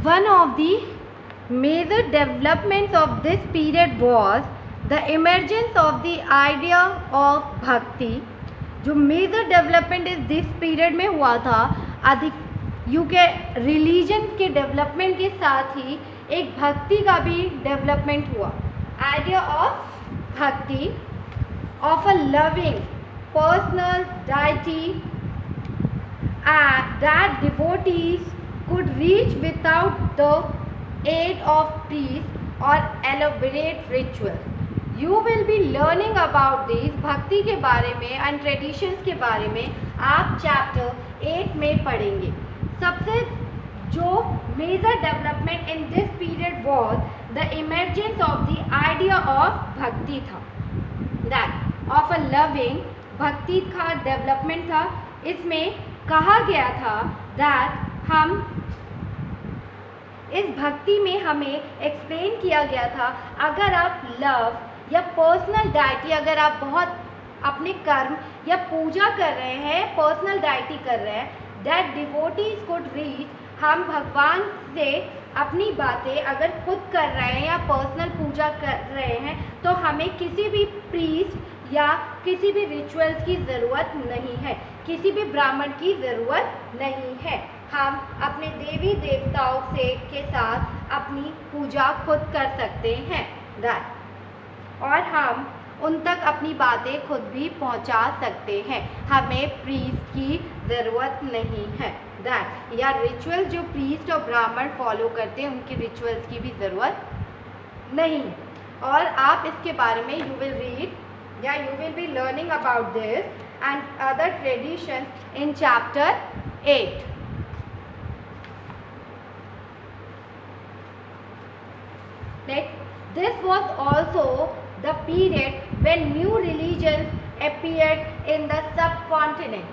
One of the major developments of this period was the emergence of the idea of भक्ति. जो major development इस this period में हुआ था, अधिक यू के रिलीजन के डेवलपमेंट के साथ ही एक भक्ति का भी डेवलपमेंट हुआ. आइडिया ऑफ भक्ति, of a loving personal deity that devotees could reach without the aid of priest or elaborate ritual. You will be learning about these भक्ति के बारे में एंड ट्रेडिशंस के बारे में आप चैप्टर 8 में पढ़ेंगे. सबसे जो major development in this period was the emergence of the idea of bhakti था, दैट ऑफ अ लविंग भक्ति का डेवलपमेंट था. इसमें कहा गया था दैट हम इस भक्ति में हमें एक्सप्लेन किया गया था, अगर आप लव या पर्सनल डाइटी, अगर आप बहुत अपने कर्म या पूजा कर रहे हैं, पर्सनल डाइटी कर रहे हैं, दैट डिवोटीज कुड रीच, हम भगवान से अपनी बातें अगर खुद कर रहे हैं या पर्सनल पूजा कर रहे हैं, तो हमें किसी भी प्रीस्ट या किसी भी रिचुअल्स की ज़रूरत नहीं है, किसी भी ब्राह्मण की ज़रूरत नहीं है. हम अपने देवी देवताओं से के साथ अपनी पूजा खुद कर सकते हैं, दैट, और हम उन तक अपनी बातें खुद भी पहुंचा सकते हैं. हमें प्रीस्ट की ज़रूरत नहीं है, दैट, या रिचुअल जो प्रीस्ट और ब्राह्मण फॉलो करते हैं उनकी रिचुअल्स की भी ज़रूरत नहीं. और आप इसके बारे में यू विल रीड या you will be learning about this and other traditions in chapter 8. This was also the period when new religions appeared in the subcontinent.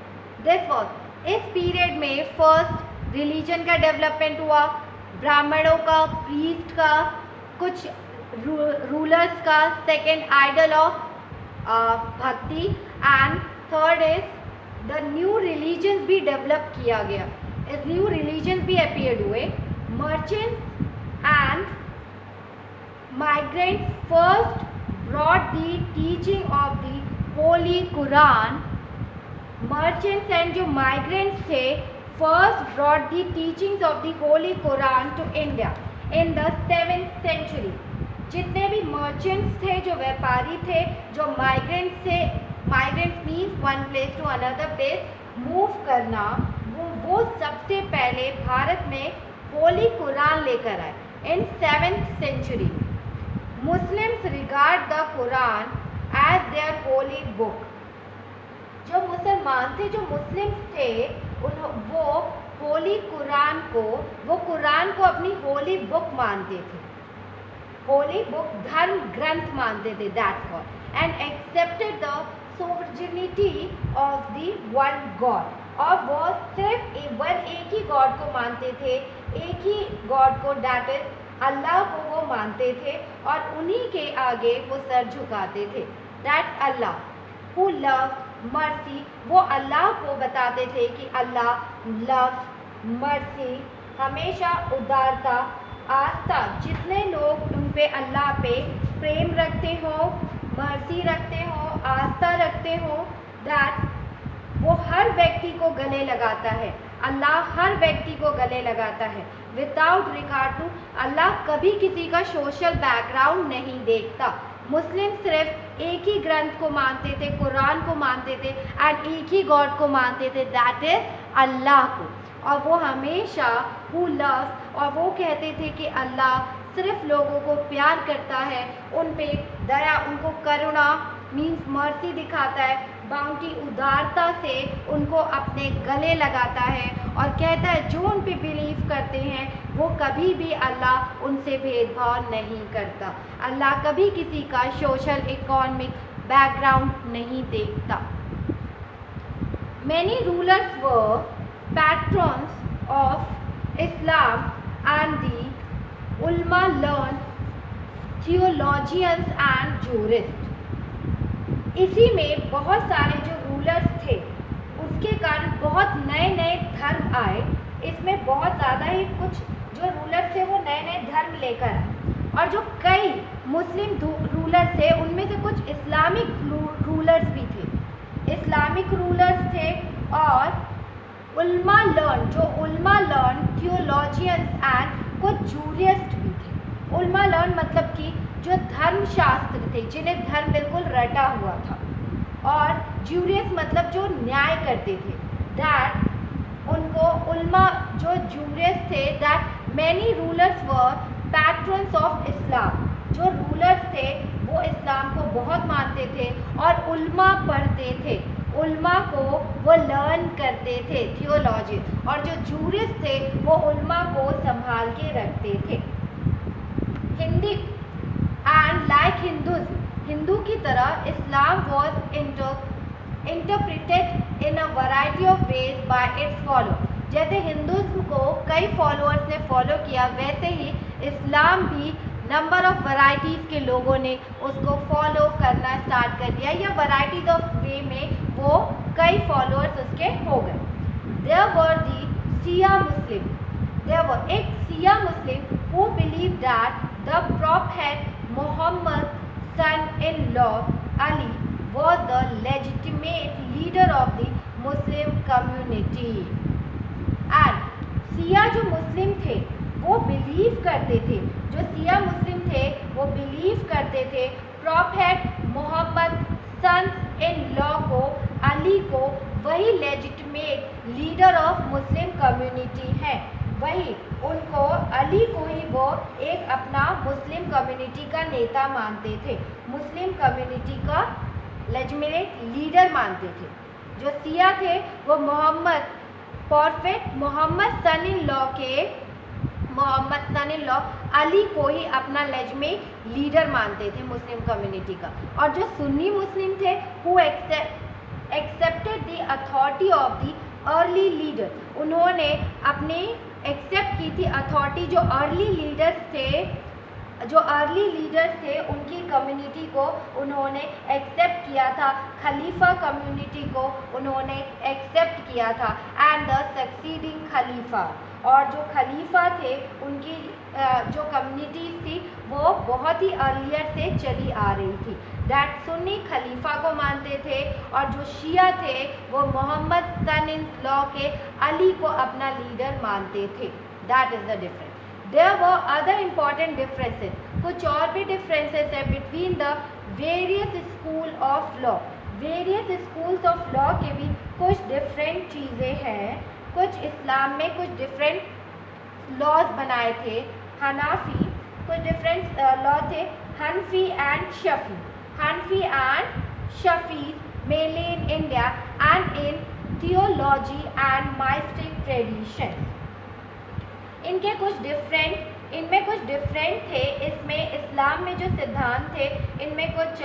This was, इस period में first religion का development हुआ, ब्राह्मणों का, priest का, कुछ rulers का, second idol of bhakti, and third is the new religions भी डेवलप किया गया. इस न्यू रिलीजन्स भी अपीयर्ड हुए. Merchants and migrants first brought the teaching of the holy Quran. Merchants and जो माइग्रेंट्स थे first brought the teachings of the holy Quran to India in the 7th century. जितने भी merchants थे, जो व्यापारी थे, जो माइग्रेंट्स थे, migrants means one place to another place move करना, वो सबसे पहले भारत में होली कुरान लेकर आए in 7th century. Muslims regard the Quran as their holy book. जो मुसलमान थे, जो मुस्लिम्स थे, वो होली कुरान को, वो कुरान को अपनी होली बुक मानते थे, होली बुक, धर्म ग्रंथ मानते थे, that's what, and accepted the sovereignty of the one God. और वो सिर्फ एक ही गॉड को मानते थे, एक ही गॉड को, दैट इज अल्लाह को वो मानते थे, और उन्हीं के आगे वो सर झुकाते थे. That Allah who love mercy, वो अल्लाह को बताते थे कि अल्लाह लव मर्सी, हमेशा उदारता, आस्था, जितने लोग उन पे अल्लाह पे प्रेम रखते हो, मर्सी रखते हो, आस्था रखते हो, दैट वो हर व्यक्ति को गले लगाता है. अल्लाह हर व्यक्ति को गले लगाता है विदाउट रिगार्ड टू, अल्लाह कभी किसी का सोशल बैकग्राउंड नहीं देखता. मुस्लिम सिर्फ एक ही ग्रंथ को मानते थे, कुरान को मानते थे, एंड एक ही गॉड को मानते थे, दैट इज अल्लाह को. और वो हमेशा हु लव्स, और वो कहते थे कि अल्लाह सिर्फ लोगों को प्यार करता है, उन पे दया, उनको करुणा मीन्स मर्सी दिखाता है, बाउंटी, उदारता से उनको अपने गले लगाता है, और कहता है जो उन पे बिलीव करते हैं वो कभी भी अल्लाह उनसे भेदभाव नहीं करता. अल्लाह कभी किसी का सोशल इकोनॉमिक बैकग्राउंड नहीं देखता. Many rulers were patrons of Islam and the ulama learned theologians and jurists. इसी में बहुत सारे जो रूलर्स थे उसके कारण बहुत नए नए धर्म आए. इसमें उसमें बहुत ज़्यादा ही कुछ जो रूलर थे वो नए नए धर्म लेकर आए, और जो कई मुस्लिम रूलर थे उनमें से कुछ इस्लामिक रूलर्स भी थे, इस्लामिक रूलर्स थे, और उल्मा लर्न थियोलॉजियंस एंड कुछ जूरियस्ट भी थे। उल्मा लर्न मतलब कि जो धर्मशास्त्र थे, जिन्हें धर्म बिल्कुल रटा हुआ था, और जूरियस मतलब जो न्याय करते थे, दैट उनको उल्मा जो जूरियस थे, that many rulers were patrons of Islam. जो रूलर्स थे वो इस्लाम को बहुत मानते थे और उल्मा पढ़ते थे, उल्मा को वो लर्न करते थे, थियोलॉजी, और जो जूरियस थे वो उल्मा को संभाल के रखते थे। हिंदी एंड लाइक हिंदू की तरह Islam was interpreted in a variety of ways by its follow. जैसे हिंदुज़्म को कई फॉलोअर्स ने फॉलो किया, वैसे ही इस्लाम भी नंबर ऑफ वैरायटीज़ के लोगों ने उसको फॉलो करना स्टार्ट कर दिया, या वैरायटीज़ ऑफ वे में वो कई फॉलोअर्स उसके हो गए। There were the Shia Muslim, there were एक Shia Muslim who believe that the prophet Muhammad son-in-law Ali was the legitimate leader of the Muslim community। and शिया जो मुस्लिम थे वो बिलीव करते थे, जो शिया मुस्लिम थे वो बिलीव करते थे prophet Muhammad son in law को, अली को, वही legitimate leader of Muslim community है, वही उनको अली को ही वो एक अपना मुस्लिम कम्युनिटी का नेता मानते थे, मुस्लिम कम्युनिटी का लेजिटिमेट लीडर मानते थे। जो शिया थे वो Mohammad son in law Ali को ही अपना लेजिटिमेट लीडर मानते थे मुस्लिम कम्युनिटी का। और जो सुन्नी मुस्लिम थे who accepted the authority of the early leader, उन्होंने अपनी एक्सेप्ट की थी अथॉरिटी, जो अर्ली लीडर्स थे उनकी कम्युनिटी को उन्होंने एक्सेप्ट किया था, खलीफा कम्युनिटी को उन्होंने एक्सेप्ट किया था, एंड द सक्सीडिंग खलीफा, और जो खलीफा थे उनकी जो कम्युनिटीज़ थी वो बहुत ही अर्लियर से चली आ रही थी, दैट सुन्नी खलीफा को मानते थे, और जो शिया थे वो मोहम्मद सन इन लॉ के अली को अपना लीडर मानते थे। That is the difference. There were other important differences, कुछ और भी डिफरेंसेस है between the various school of law. Various schools of law के भी कुछ डिफरेंट चीज़ें हैं, कुछ इस्लाम में कुछ डिफरेंट लॉज बनाए थे। हनाफी, कुछ डिफरेंट लॉ थे, Hanafi and Shafi. Hanafi and Shafi mainly in India and in theology and mystic tradition. इनमें कुछ डिफरेंट थे। इसमें इस्लाम में जो सिद्धांत थे इनमें कुछ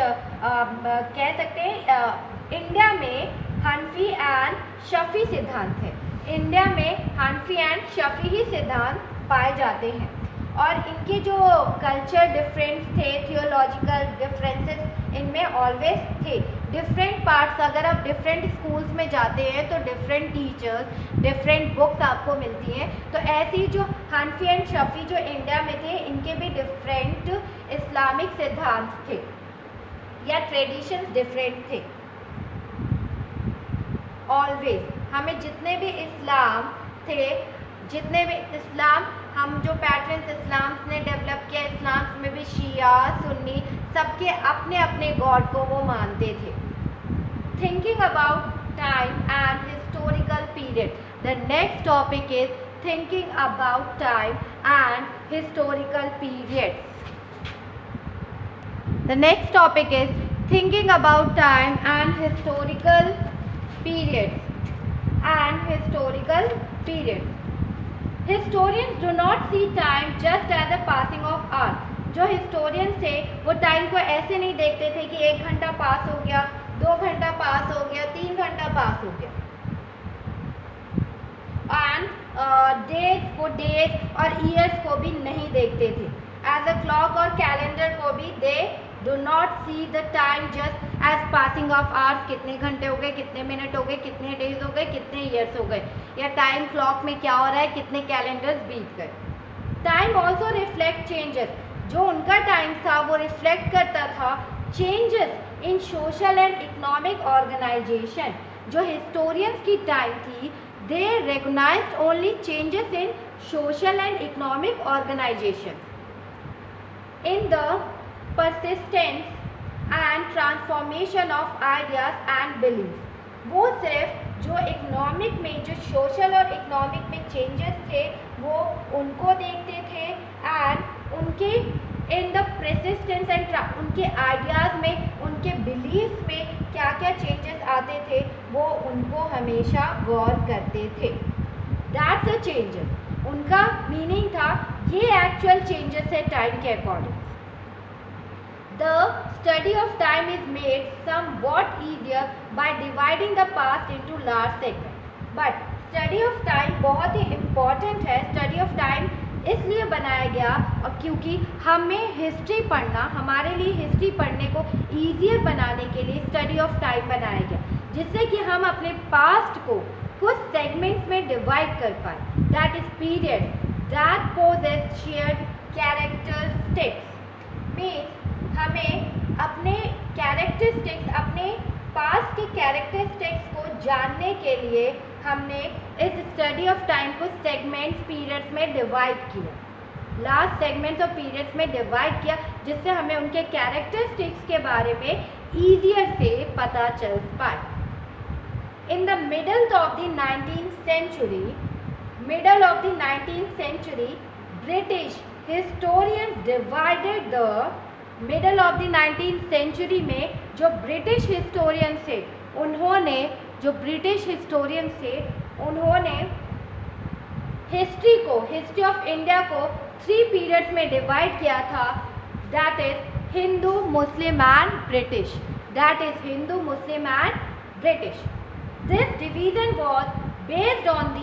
कह सकते हैं इंडिया में हनफी एंड शफी सिद्धांत है, इंडिया में हनफी एंड शफी ही सिद्धांत पाए जाते हैं, और इनके जो कल्चर डिफरेंस थे, थियोलॉजिकल डिफरेंसेस इनमें ऑलवेज थे। डिफरेंट पार्ट्स, अगर आप डिफरेंट स्कूल्स में जाते हैं तो डिफरेंट टीचर्स, डिफरेंट बुक्स आपको मिलती हैं, तो ऐसी जो हनफी एंड शफी जो इंडिया में थे इनके भी डिफरेंट इस्लामिक सिद्धांत थे या ट्रेडिशंस डिफरेंट थे। ऑलवेज हमें जितने भी इस्लाम हम जो पैटर्न्स इस्लाम ने डेवलप किया, इस्लाम में भी शिया सुन्नी सबके अपने अपने गॉड को वो मानते थे। Thinking about time and historical period, the next topic is thinking about time and historical periods. The next topic is thinking about time and historical periods. Historians do not see time just as a passing of hour. जो historians थे वो time को ऐसे नहीं देखते थे कि 1 घंटा पास हो गया, 2 घंटा पास हो गया, 3 घंटा पास हो गया, and डेज और ईयर्स को भी नहीं देखते थे, एज अ क्लॉक और कैलेंडर को भी they do not see the time just as passing of hours, कितने घंटे हो गए, कितने मिनट हो गए, कितने डेज हो गए, कितने ईयर्स हो गए, या टाइम क्लॉक में क्या हो रहा है, कितने कैलेंडर्स बीत गए। टाइम ऑल्सो रिफ्लेक्ट चेंजेस, जो उनका टाइम था वो रिफ्लेक्ट करता था changes in social and economic organisation. जो हिस्टोरियंस की टाइम थी, they recognised only changes in social and economic organisation in the persistence and transformation of ideas and belief. वो सिर्फ जो इकोनॉमिक में, जो सोशल और इकोनॉमिक में चेंजेस थे वो उनको देखते थे, एंड उनके इन द परसिस्टेंस एंड उनके आइडियाज़ में, उनके बिलीफ में क्या क्या चेंजेस आते थे वो उनको हमेशा गौर करते थे। दैट्स अ चेंजेस, उनका मीनिंग था ये एक्चुअल चेंजेस है टाइम के according. The study of time is made somewhat easier by dividing the past into large segments. But study of time बहुत ही important है। study of time इसलिए बनाया गया और क्योंकि हमें हिस्ट्री पढ़ना, हमारे लिए हिस्ट्री पढ़ने को ईजियर बनाने के लिए स्टडी ऑफ टाइम बनाया गया, जिससे कि हम अपने पास्ट को कुछ सेगमेंट्स में डिवाइड कर पाए। That is period that possess shared characteristics, means हमें अपने कैरेक्टरिस्टिक्स, अपने पास्ट के कैरेक्टरिस्टिक्स को जानने के लिए हमने इस स्टडी ऑफ टाइम को सेगमेंट्स, पीरियड्स में डिवाइड किया, लास्ट सेगमेंट्स और पीरियड्स में डिवाइड किया, जिससे हमें उनके कैरेक्टरिस्टिक्स के बारे में ईजियर से पता चल पाए। In the middle of the 19th century, British historians divided the middle of the 19th century में जो ब्रिटिश हिस्टोरियंस थे उन्होंने हिस्ट्री ऑफ इंडिया को 3 पीरियड्स में डिवाइड किया था। That is Hindu, Muslim and British. This division was based on the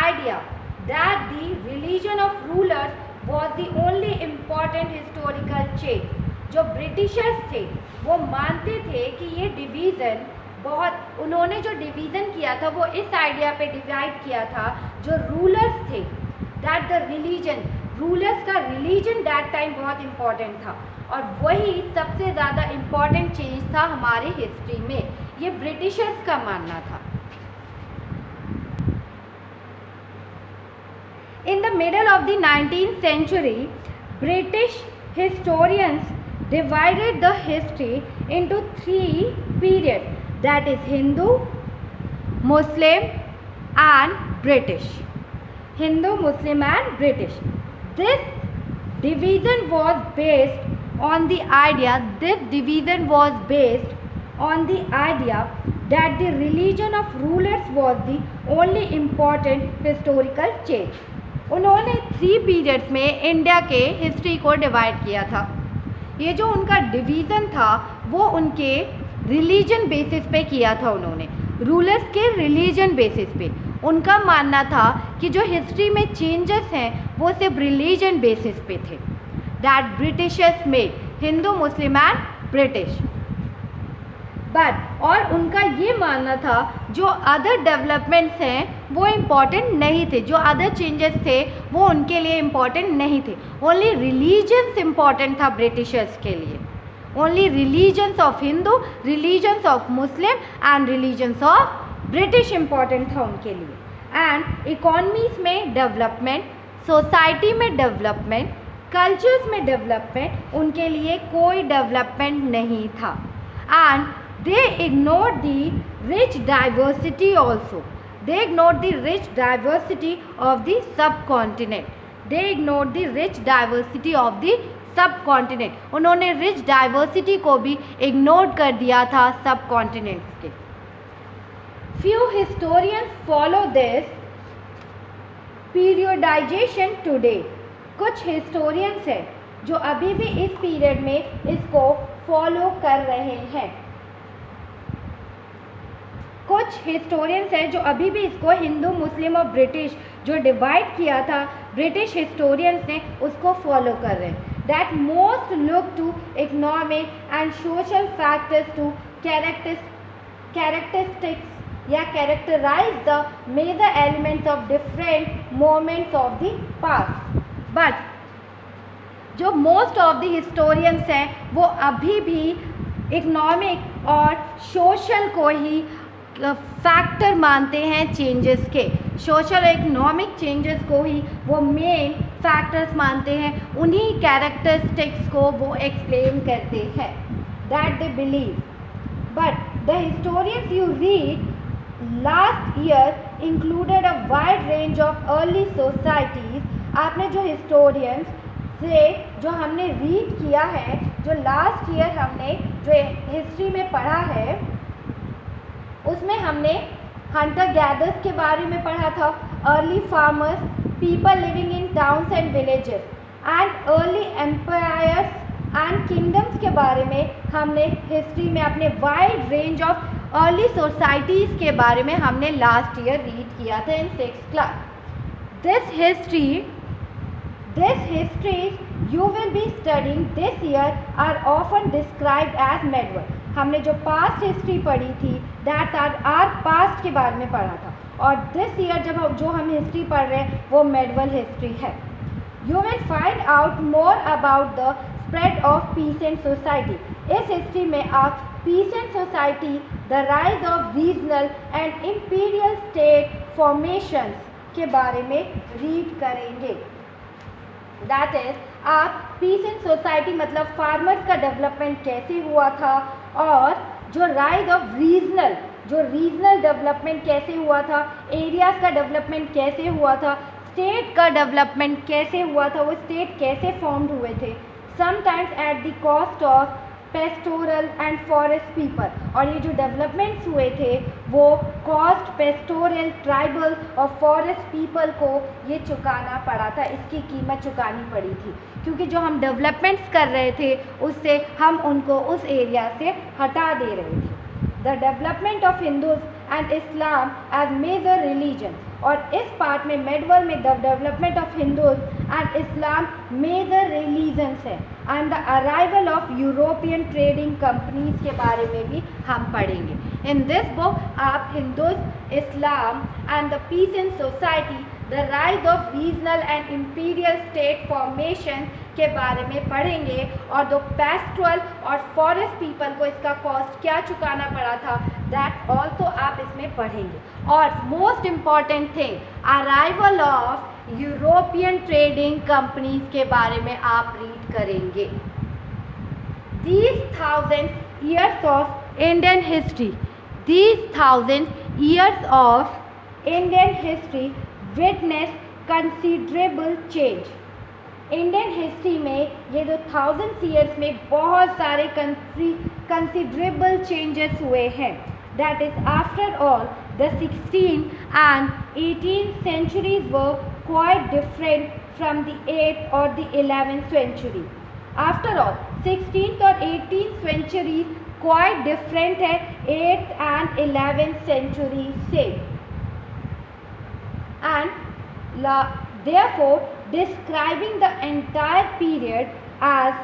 idea that the religion of rulers was the only important historical change. जो Britishers थे वो मानते थे कि ये डिवीज़न उन्होंने जो डिवीज़न किया था वो इस आइडिया पे डिवाइड किया था, जो रूलर्स थे, दैट द रिलीजन, रूलर्स का रिलीजन दैट टाइम बहुत इम्पॉर्टेंट था, और वही सबसे ज़्यादा इम्पॉर्टेंट चेंज था हमारी हिस्ट्री में। ये ब्रिटिशर्स का मानना था। In the middle of the 19th century, British historians divided the history into 3 periods, that is Hindu, Muslim and British. This division was based on the idea that the religion of rulers was the only important historical change. उन्होंने 3 periods में India के history को divide किया था। ये जो उनका division था वो उनके रिलीजन बेसिस पे किया था। उन्होंने रूलर्स के रिलीजन बेसिस पे, उनका मानना था कि जो हिस्ट्री में चेंजेस हैं वो सिर्फ रिलीजन बेसिस पे थे। That Britishers made Hindu, Muslim and British. But और उनका ये मानना था जो अदर डेवलपमेंट्स हैं वो इम्पॉर्टेंट नहीं थे, जो अदर चेंजेस थे वो उनके लिए इम्पॉर्टेंट नहीं थे। ओनली रिलीजन्स इम्पॉर्टेंट था ब्रिटिशर्स के लिए। Only religions of Hindu, religions of Muslim and religions of British important था उनके लिए। एंड इकोनॉमीज में डेवलपमेंट, सोसाइटी में डेवलपमेंट, कल्चर्स में डेवलपमेंट, उनके लिए कोई डेवलपमेंट नहीं था। And they ignored the rich diversity also. They ignored the rich diversity of the subcontinent. उन्होंने रिच डाइवर्सिटी को भी इग्नोर कर दिया था सब कॉन्टिनेंट्स के। Few historians follow this periodization today. कुछ हिस्टोरियंस हैं जो अभी भी इस पीरियड में इसको फॉलो कर रहे हैं। कुछ हिस्टोरियंस हैं जो अभी भी इसको हिंदू, मुस्लिम और ब्रिटिश जो डिवाइड किया था ब्रिटिश हिस्टोरियंस ने उसको फॉलो कर रहे हैं। that most look to economic and social factors to characteristics या characterize the major elements of different moments of the past. But जो मोस्ट ऑफ द हिस्टोरियंस हैं वो अभी भी इकोनॉमिक और सोशल को ही फैक्टर मानते हैं चेंजेस के, सोशल और इकोनॉमिक चेंजेस को ही वो मेन फैक्टर्स मानते हैं, उन्हीं कैरेक्टरिस्टिक्स को वो एक्सप्लेन करते हैं that they believe. But the historians you read last year included a wide range of early societies. आपने जो हिस्टोरियंस से जो हमने रीड किया है, जो लास्ट ईयर हमने जो हिस्ट्री में पढ़ा है, उसमें हमने हंटर गैदर्स के बारे में पढ़ा था, early farmers, people living in towns and villages and early empires and kingdoms के बारे में हमने हिस्ट्री में अपने wide range of early societies के बारे में हमने लास्ट ईयर रीड किया था in 6th class. These histories you will be studying this year are often described as medieval. हमने जो पास्ट हिस्ट्री पढ़ी थी दैट आर पास्ट के बारे में पढ़ा था, और दिस ईयर जो हम हिस्ट्री पढ़ रहे हैं वो मेडिवल हिस्ट्री है. You will find out more about the spread of pheasant society. इस हिस्ट्री में आप pheasant society, the rise of regional and imperial state formations के बारे में रीड करेंगे. दैट इज आप पीसेंट सोसाइटी मतलब फार्मर्स का डेवलपमेंट कैसे हुआ था, और जो राइज ऑफ रीजनल डेवलपमेंट कैसे हुआ था, एरियाज़ का डेवलपमेंट कैसे हुआ था, स्टेट का डेवलपमेंट कैसे हुआ था, वो स्टेट कैसे फॉर्म्ड हुए थे, sometimes at the cost of pastoral and forest people. और ये जो डेवलपमेंट्स हुए थे वो कॉस्ट पेस्टोरल, ट्राइबल और फॉरेस्ट पीपल को ये चुकाना पड़ा था, इसकी कीमत चुकानी पड़ी थी, क्योंकि जो हम डेवलपमेंट्स कर रहे थे उससे हम उनको उस एरिया से हटा दे रहे थे. The development of Hinduism and Islam as major religion. और इस पार्ट में मेडवल में the development of Hinduism and Islam major religions है, and the arrival of European trading companies के बारे में भी हम पढ़ेंगे. इन दिस बुक आप Hinduism, Islam and the peasant society, the rise of regional and imperial state formation के बारे में पढ़ेंगे, और जो पेस्टोरल और फॉरेस्ट पीपल को इसका कॉस्ट क्या चुकाना पड़ा था दैट ऑल्सो आप इसमें पढ़ेंगे. और most important thing, arrival of European trading companies के बारे में आप रीड करेंगे. These 1000 years of Indian history, these 1000 years of Indian history witness considerable change. Indian history में ये जो 1000 ईयर्स में बहुत सारे कंसिडरेबल चेंजेस हुए हैं. That is after all the 16th and 18th centuries were quite different from the 8th or the 11th century. After all 16th और 18th century quite different है 8th and 11th century से. And therefore describing the entire period as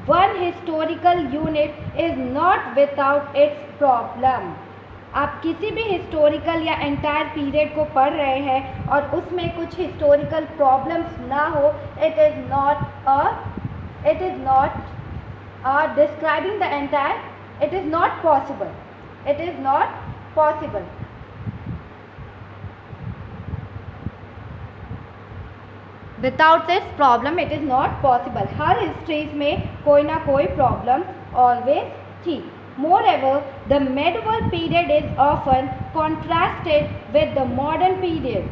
one historical unit is not without its problem. आप किसी भी historical या entire period को पढ़ रहे हैं और उसमें कुछ हिस्टोरिकल प्रॉब्लम्स ना हो, it is not describing the entire, it is not possible. Without this problem it is not possible. Her histories में कोई ना कोई प्रॉब्लम ऑलवेज थी. Moreover, the medieval period is often contrasted with the modern period.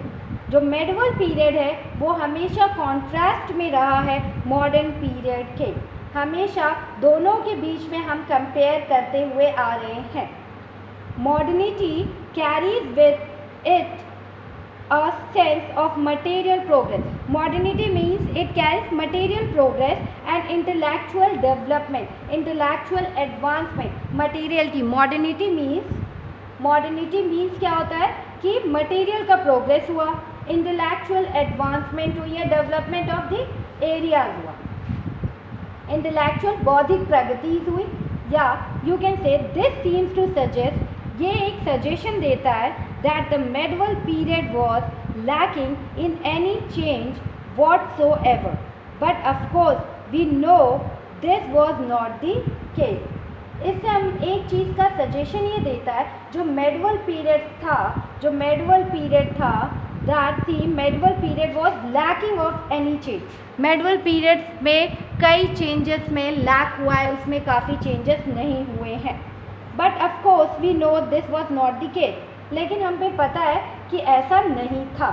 जो medieval period है वो हमेशा contrast में रहा है modern period के. हमेशा दोनों के बीच में हम compare करते हुए आ रहे हैं. Modernity carries with it a sense of material progress. Modernity means it carries material progress and intellectual development, intellectual advancement. Materiality, modernity means क्या होता है कि material का progress हुआ, intellectual advancement हुई या development of the areas हुआ. Intellectual बौद्धिक प्रगति हुई, या you can say this seems to suggest, ये एक सजेशन देता है that the medieval period was lacking in any change whatsoever, but of course we know this was not the case. इससे हम एक चीज़ का सजेशन ये देता है, जो मेडिवल पीरियड था that the medieval period was lacking of any change. Medieval period में कई चेंजेस में लैक हुआ है, उसमें काफ़ी चेंजेस नहीं हुए हैं, but of course we know this was not the case, लेकिन हम पे पता है कि ऐसा नहीं था।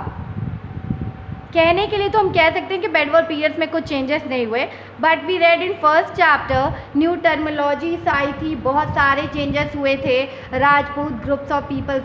कहने के लिए तो हम कह सकते हैं कि मेडिवल पीरियड्स में कुछ चेंजेस नहीं हुए, but we read in first chapter new terminologies आई थी, बहुत सारे चेंजेस हुए थे, राजपूत ग्रुप्स ऑफ पीपल्स